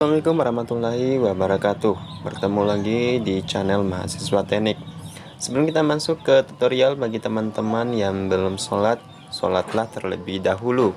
Assalamualaikum warahmatullahi wabarakatuh. Bertemu lagi di channel Mahasiswa Teknik. Sebelum kita masuk ke tutorial, bagi teman-teman yang belum sholat, sholatlah terlebih dahulu.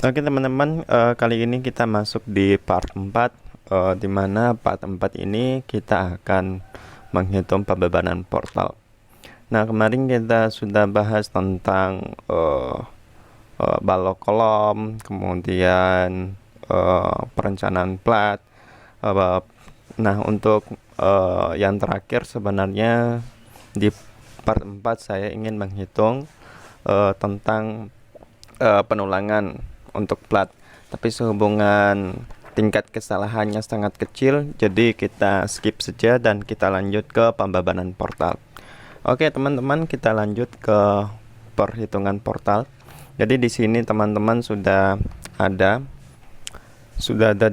Oke teman-teman, kali ini kita masuk di part 4, di mana part 4 ini kita akan menghitung pembebanan portal. Nah, kemarin kita sudah bahas tentang balok kolom, kemudian perencanaan plat. Nah, untuk yang terakhir sebenarnya di part 4 saya ingin menghitung tentang penulangan untuk plat, tapi sehubungan tingkat kesalahannya sangat kecil, jadi kita skip saja dan kita lanjut ke pembebanan portal. Oke teman-teman, kita lanjut ke perhitungan portal. Jadi di sini teman-teman sudah ada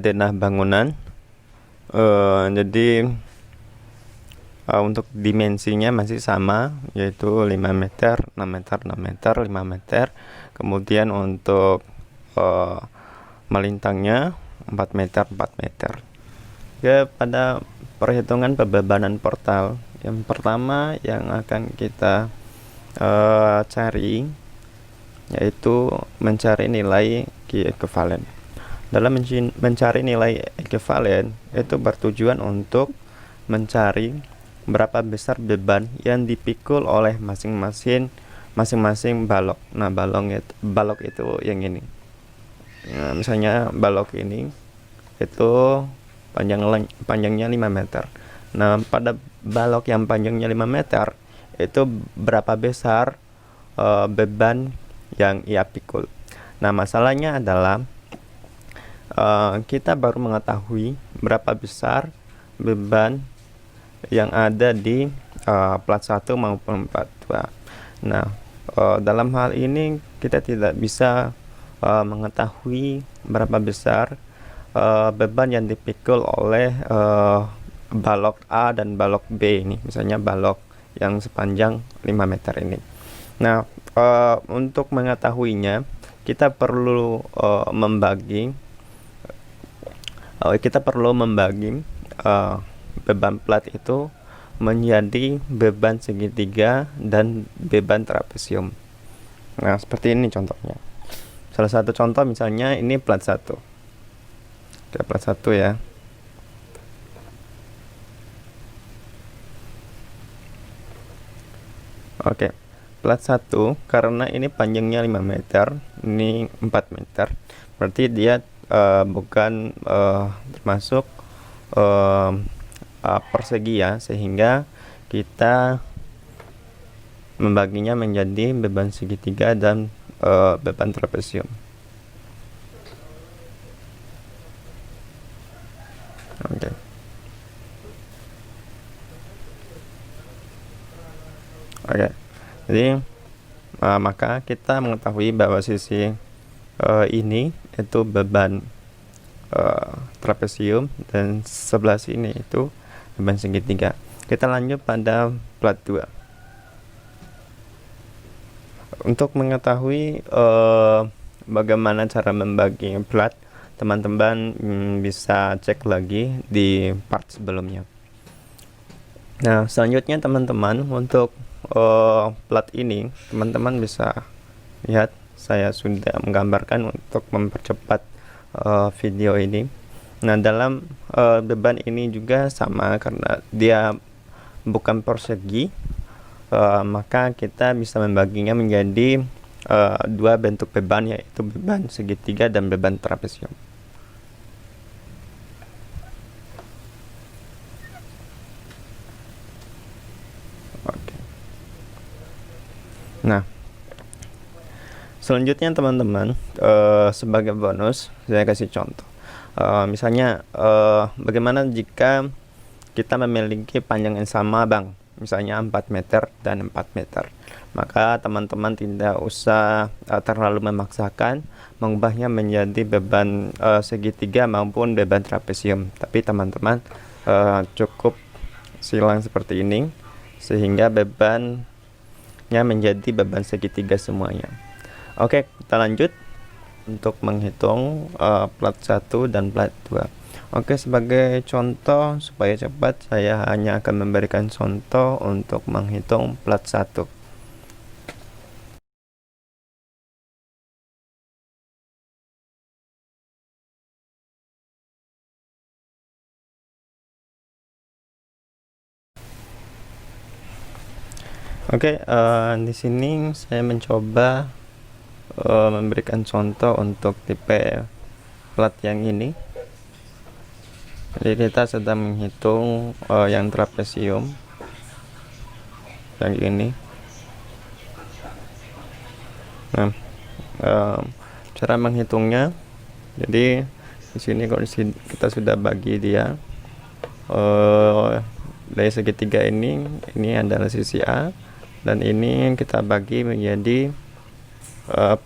denah bangunan. Jadi untuk dimensinya masih sama, yaitu 5 meter, 6 meter, 6 meter, 5 meter. Kemudian untuk melintangnya 4 meter, 4 meter. Ya, pada perhitungan pembebanan portal, yang pertama yang akan kita cari yaitu mencari nilai Q equivalent. Dalam mencari nilai equivalent itu bertujuan untuk mencari berapa besar beban yang dipikul oleh masing-masing balok. Nah, balok itu yang ini. Nah, misalnya balok ini itu panjangnya 5 meter. Nah, pada balok yang panjangnya 5 meter itu berapa besar beban yang ia pikul. Nah, masalahnya adalah kita baru mengetahui berapa besar beban yang ada di plat 1 maupun plat 2. Nah, dalam hal ini kita tidak bisa mengetahui berapa besar beban yang dipikul oleh balok A dan balok B ini, misalnya balok yang sepanjang 5 meter ini. Nah, untuk mengetahuinya kita perlu membagi beban plat itu menjadi beban segitiga dan beban trapesium. Nah, seperti ini contohnya. Salah satu contoh misalnya ini plat 1. Oke, plat 1 ya. Oke, plat 1 karena ini panjangnya 5 meter, ini 4 meter. Berarti dia bukan termasuk persegi ya, sehingga kita membaginya menjadi beban segitiga dan beban trapesium. Oke. Jadi maka kita mengetahui bahwa sisi ini itu beban trapesium dan sebelah sini itu beban segitiga. Kita lanjut pada plat 2. Untuk mengetahui bagaimana cara membagi plat, teman-teman bisa cek lagi di part sebelumnya. Nah, selanjutnya teman-teman, untuk plat ini teman-teman bisa lihat saya sudah menggambarkan untuk mempercepat video ini. Nah, dalam beban ini juga sama, karena dia bukan persegi, maka kita bisa membaginya menjadi dua bentuk beban, yaitu beban segitiga dan beban trapesium. Oke. Nah, selanjutnya teman-teman, sebagai bonus saya kasih contoh. Misalnya bagaimana jika kita memiliki panjang yang sama, Bang. misalnya 4 meter dan 4 meter. Maka teman-teman tidak usah terlalu memaksakan mengubahnya menjadi beban segitiga maupun beban trapesium, tapi teman-teman cukup silang seperti ini sehingga bebannya menjadi beban segitiga semuanya. Oke, kita lanjut untuk menghitung plat 1 dan plat 2. Oke, sebagai contoh supaya cepat, saya hanya akan memberikan contoh untuk menghitung plat 1. Oke, di sini saya mencoba memberikan contoh untuk tipe plat yang ini. Jadi kita sedang menghitung yang trapesium yang ini. Nah, cara menghitungnya, jadi di sini kalau kita sudah bagi dia dari segitiga ini adalah sisi A, dan ini kita bagi menjadi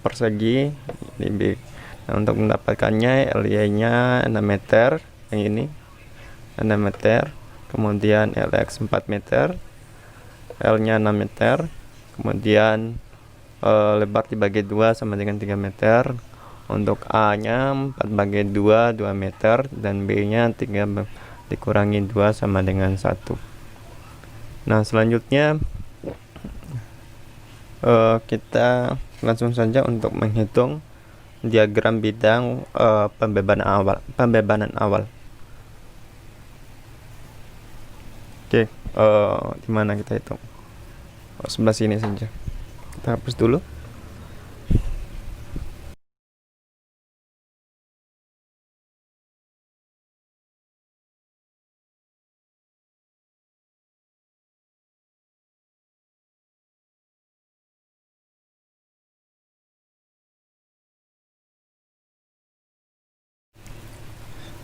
persegi ini B. Nah, untuk mendapatkannya LY-nya 6 meter, yang ini 6 meter, kemudian LX 4 meter, L-nya 6 meter, kemudian lebar dibagi 2 sama dengan 3 meter. Untuk A-nya 4 bagi 2 meter, dan B-nya 3 dikurangi 2 sama dengan 1. Nah, selanjutnya kita langsung saja untuk menghitung diagram bidang pembebanan awal. Oke, di mana kita hitung? Sebelah sini saja. Kita hapus dulu.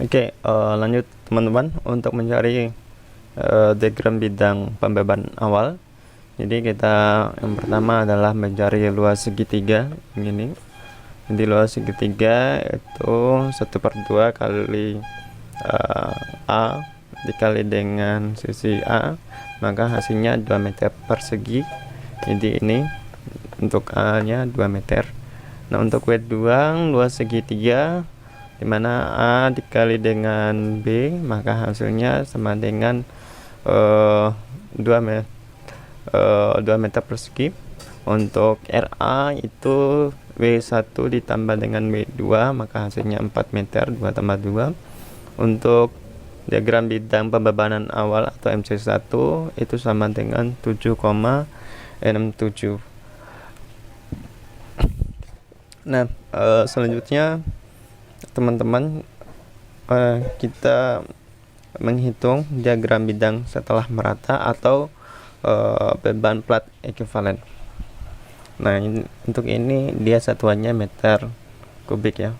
Oke, lanjut teman-teman untuk mencari diagram bidang pembebanan awal. Jadi kita yang pertama adalah mencari luas segitiga ini. Jadi luas segitiga itu 1/2 kali A dikali dengan sisi A, maka hasilnya 2 meter persegi. Jadi ini untuk A nya 2 meter. Nah, untuk W2 luas segitiga, dimana A dikali dengan B, maka hasilnya sama dengan 2 meter persegi. Untuk RA itu W1 ditambah dengan W2, maka hasilnya 4 meter, 2 tambah 2. Untuk diagram bidang pembebanan awal atau MC1 itu sama dengan 7,67. Nah, selanjutnya teman-teman, kita menghitung diagram bidang setelah merata atau beban plat ekuivalen. Nah, untuk ini dia satuannya meter kubik ya.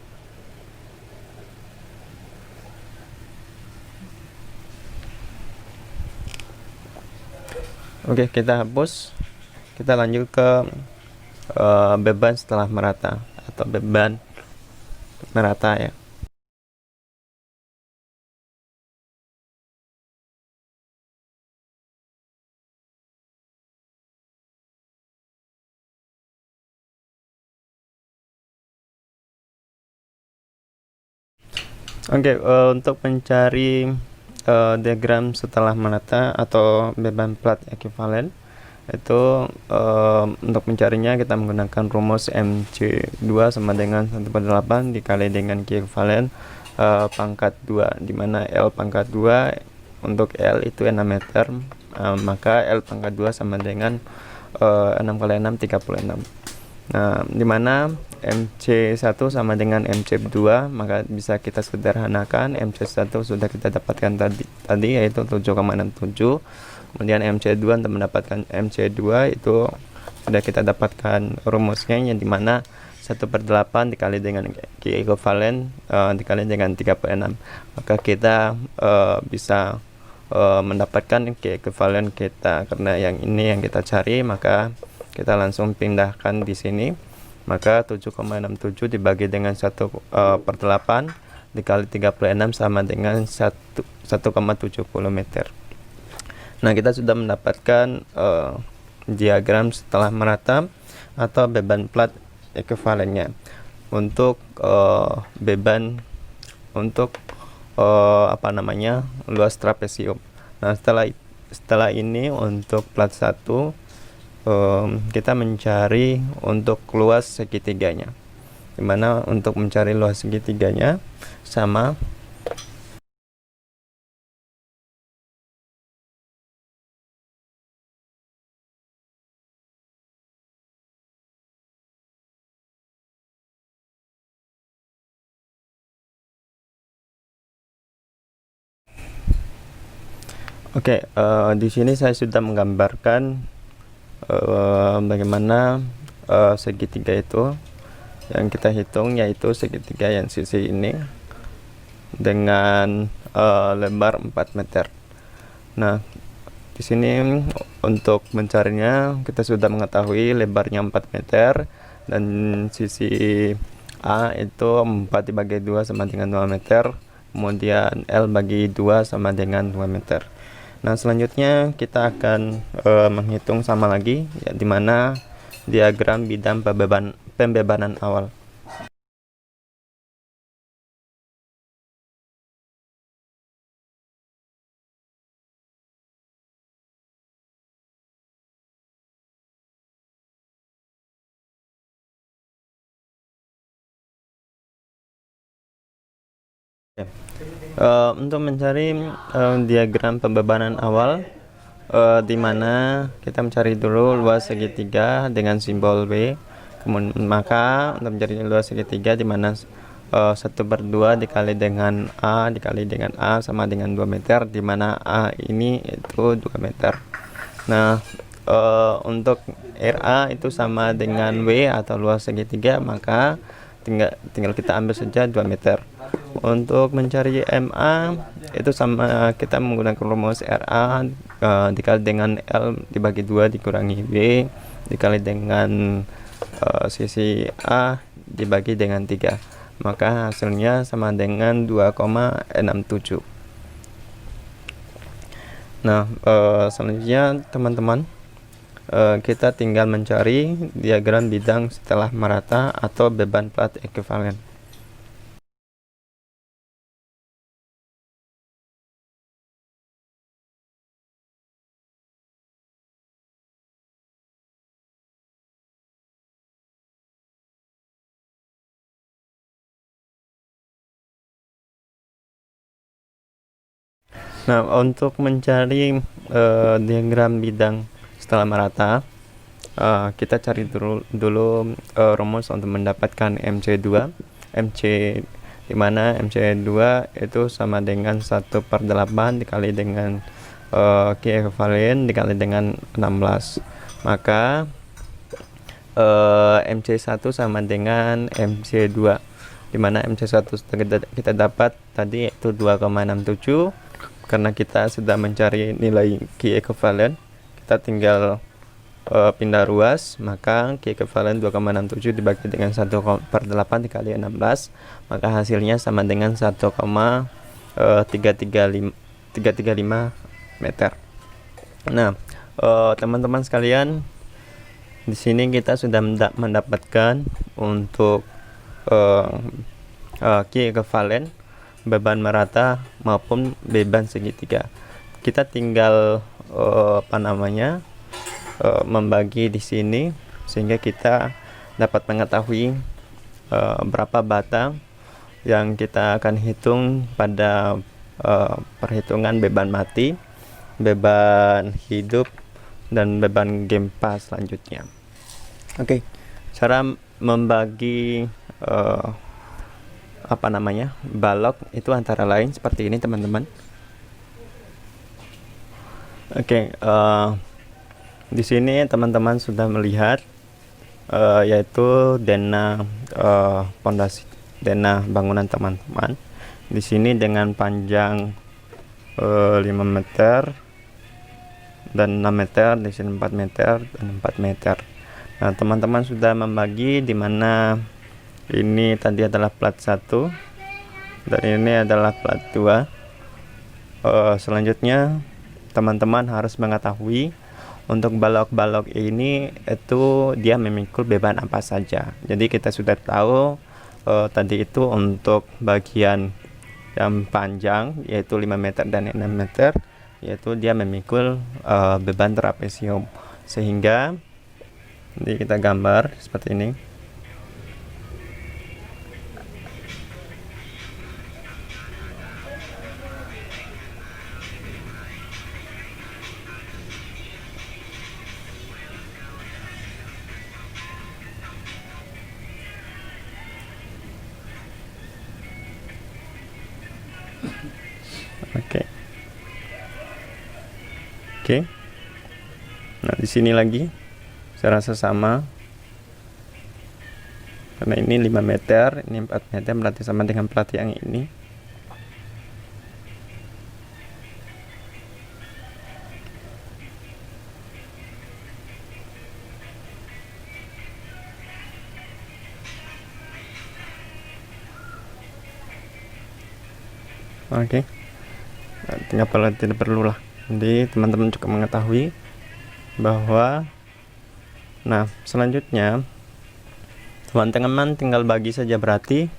Oke, kita hapus. Kita lanjut ke beban setelah merata atau beban merata ya. Oke, untuk mencari diagram setelah merata atau beban plat ekuivalen itu, untuk mencarinya kita menggunakan rumus MC2 sama dengan 1/8 dikali dengan Q ekuivalen pangkat 2, dimana L pangkat 2 untuk L itu 6 meter, maka L pangkat 2 sama dengan 6 kali 6 36. Nah, dimana MC1 sama dengan MC2, maka bisa kita sederhanakan. MC1 sudah kita dapatkan tadi yaitu 7,67. Kemudian MC2 untuk mendapatkan MC2 itu sudah kita dapatkan rumusnya, yang dimana 1/8 dikali dengan Q ekuivalen dikali dengan 36. Maka kita bisa mendapatkan key equivalent kita. Karena yang ini yang kita cari, maka kita langsung pindahkan di sini. Maka 7,67 dibagi dengan 1/8 dikali 36 sama dengan 1,70 meter. Nah, kita sudah mendapatkan diagram setelah merata atau beban plat ekuivalennya untuk beban untuk luas trapesium. Nah, setelah ini untuk plat 1 kita mencari untuk luas segitiganya, dimana untuk mencari luas segitiganya sama di sini saya sudah menggambarkan bagaimana segitiga itu yang kita hitung, yaitu segitiga yang sisi ini dengan lebar 4 meter. Nah, di sini untuk mencarinya kita sudah mengetahui lebarnya 4 meter dan sisi A itu 4 dibagi 2 sama dengan 2 meter, kemudian L bagi 2 sama dengan 2 meter. Nah, selanjutnya kita akan menghitung sama lagi, ya, dimana diagram bidang pembebanan awal. Untuk mencari diagram pembebanan awal, di mana kita mencari dulu luas segitiga dengan simbol W. Maka untuk mencari luas segitiga, di mana 1/2 dikali dengan A dikali dengan A sama dengan 2 meter, di mana A ini itu 2 meter. Nah, untuk RA itu sama dengan W atau luas segitiga, maka tinggal kita ambil saja 2 meter. Untuk mencari MA itu sama, kita menggunakan rumus RA dikali dengan L dibagi 2 dikurangi W dikali dengan sisi A dibagi dengan 3, maka hasilnya sama dengan 2,67. Nah, selanjutnya teman-teman, kita tinggal mencari diagram bidang setelah merata atau beban plat ekuivalen. Nah, untuk mencari diagram bidang setelah merata, kita cari dulu rumus untuk mendapatkan MC2, di mana MC2 itu sama dengan 1/8 dikali dengan Q ekuivalen dikali dengan 16. Maka MC1 sama dengan MC2, di mana MC1 kita dapat tadi yaitu 2,67. Karena kita sudah mencari nilai Q ekuivalen, kita tinggal pindah ruas, maka Q ekuivalen 2,67 dibagi dengan 1/8 dikali 16, maka hasilnya sama dengan 1,335 meter. Nah, teman-teman sekalian, di sini kita sudah mendapatkan untuk Q ekuivalen, beban merata maupun beban segitiga. Kita tinggal membagi di sini sehingga kita dapat mengetahui berapa batang yang kita akan hitung pada perhitungan beban mati, beban hidup, dan beban gempa selanjutnya. Cara membagi balok itu antara lain seperti ini, teman-teman. Di sini teman-teman sudah melihat yaitu dena pondasi, dena bangunan teman-teman. Di sini dengan panjang 5 meter dan 6 meter, di sini 4 meter dan 4 meter. Nah, teman-teman sudah membagi di mana ini tadi adalah plat 1 dan ini adalah plat 2. Selanjutnya teman-teman harus mengetahui untuk balok-balok ini itu dia memikul beban apa saja. Jadi kita sudah tahu tadi itu untuk bagian yang panjang yaitu 5 meter dan 6 meter, yaitu dia memikul beban trapesium. Sehingga nanti kita gambar seperti ini. Oke. Oke. Nah, di sini lagi saya rasa sama. Karena ini 5 meter, ini 4 meter, berarti sama dengan plat yang ini. Oke. Nah, tidak perlu lah. Jadi teman-teman juga mengetahui bahwa selanjutnya teman-teman tinggal bagi saja, berarti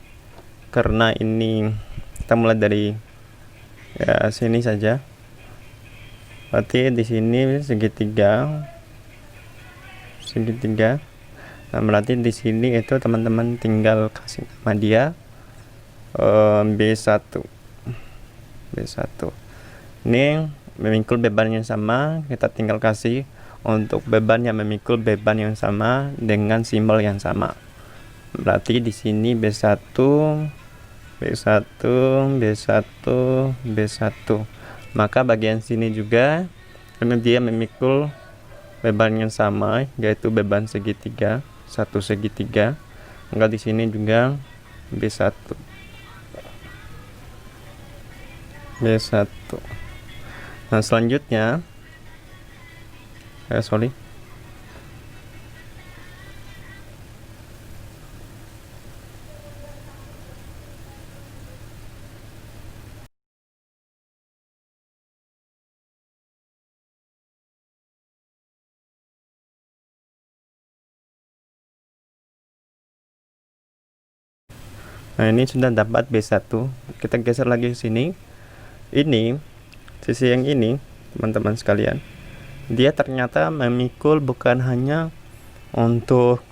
karena ini kita mulai dari sini saja, berarti di sini segitiga. Nah, berarti di sini itu teman-teman tinggal kasih nama dia B1. Ini memikul beban yang sama, kita tinggal kasih untuk beban yang memikul beban yang sama dengan simbol yang sama. Berarti di sini B1, maka bagian sini juga karena dia memikul beban yang sama yaitu beban segitiga, satu segitiga, maka di sini juga B1. Nah, selanjutnya nah, ini sudah dapat B1. Kita geser lagi ke sini. Ini sisi yang ini, teman-teman sekalian, dia ternyata memikul bukan hanya untuk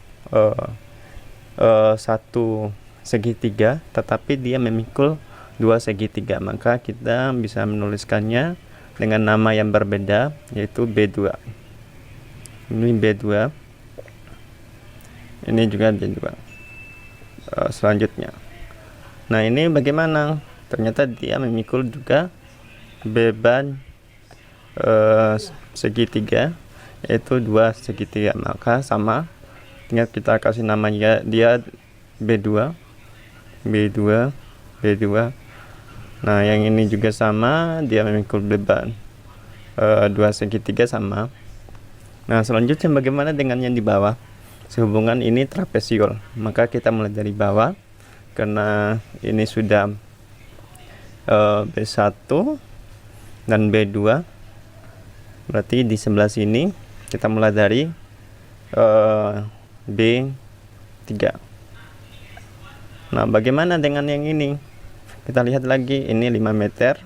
satu segitiga, tetapi dia memikul 2 segitiga. Maka kita bisa menuliskannya dengan nama yang berbeda, yaitu B2. Ini B2, ini juga B2. Selanjutnya, nah ini bagaimana? Ternyata dia memikul juga beban segitiga, yaitu 2 segitiga, maka sama, tinggal kita kasih namanya dia B2. Nah, yang ini juga sama, dia memikul beban 2 segitiga sama. Nah, selanjutnya bagaimana dengan yang di bawah? Sehubungan ini trapesiol, maka kita mulai dari bawah karena ini sudah B1 dan B2, berarti di sebelah sini kita mulai dari B3. Nah, bagaimana dengan yang ini? Kita lihat lagi, ini 5 meter,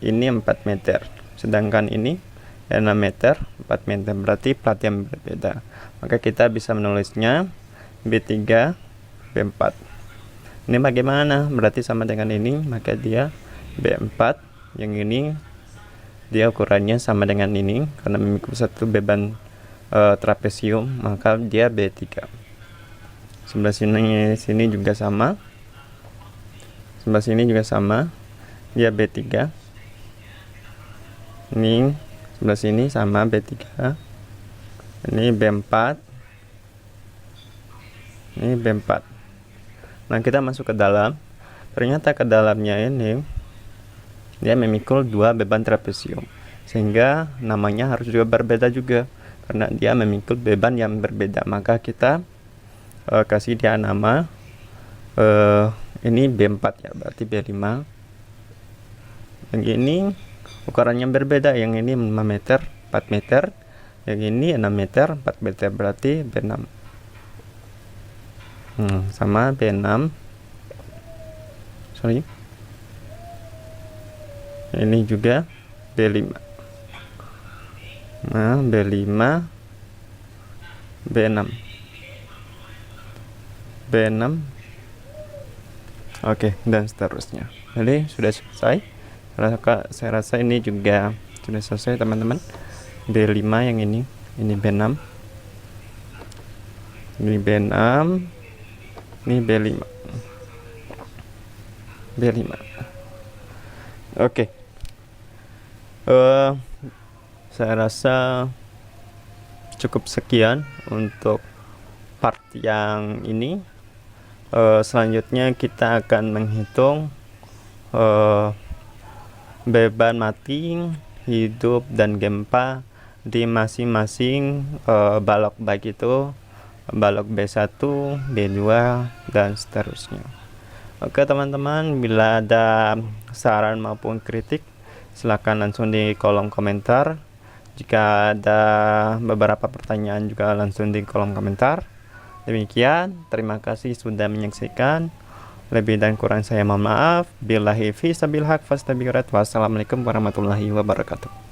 ini 4 meter, sedangkan ini 6 meter, 4 meter, berarti plat yang berbeda. Maka kita bisa menulisnya B3, B4. Ini bagaimana? Berarti sama dengan ini, maka dia B4. Yang ini dia ukurannya sama dengan ini karena memikul satu beban trapesium, maka dia B3. Sebelah sini juga sama. Sebelah sini juga sama, dia B3. Ini sebelah sini sama B3. Ini B4. Ini B4. Nah, kita masuk ke dalam. Ternyata ke dalamnya ini dia memikul 2 beban trapesium, sehingga namanya harus juga berbeda juga karena dia memikul beban yang berbeda. Maka kita kasih dia nama ini B4 ya, berarti B5. Yang ini ukurannya berbeda, yang ini 5 meter 4 meter, yang ini 6 meter 4 meter, berarti B6. Sama B6, sorry, ini juga B5. Nah, B5 B6 B6, oke, dan seterusnya. Jadi sudah selesai. Saya rasa ini juga sudah selesai teman-teman. B5 yang ini B6, ini B6, ini B5. Oke. Saya rasa cukup sekian untuk part yang ini. Selanjutnya kita akan menghitung beban mati, hidup, dan gempa di masing-masing balok, baik itu balok B1, B2, dan seterusnya. Oke teman-teman, bila ada saran maupun kritik, silakan langsung di kolom komentar. Jika ada beberapa pertanyaan juga langsung di kolom komentar. Demikian, terima kasih sudah menyaksikan. Lebih dan kurang saya mohon maaf. Billahi fi sabil haq fastabiqrat. Wassalamualaikum warahmatullahi wabarakatuh.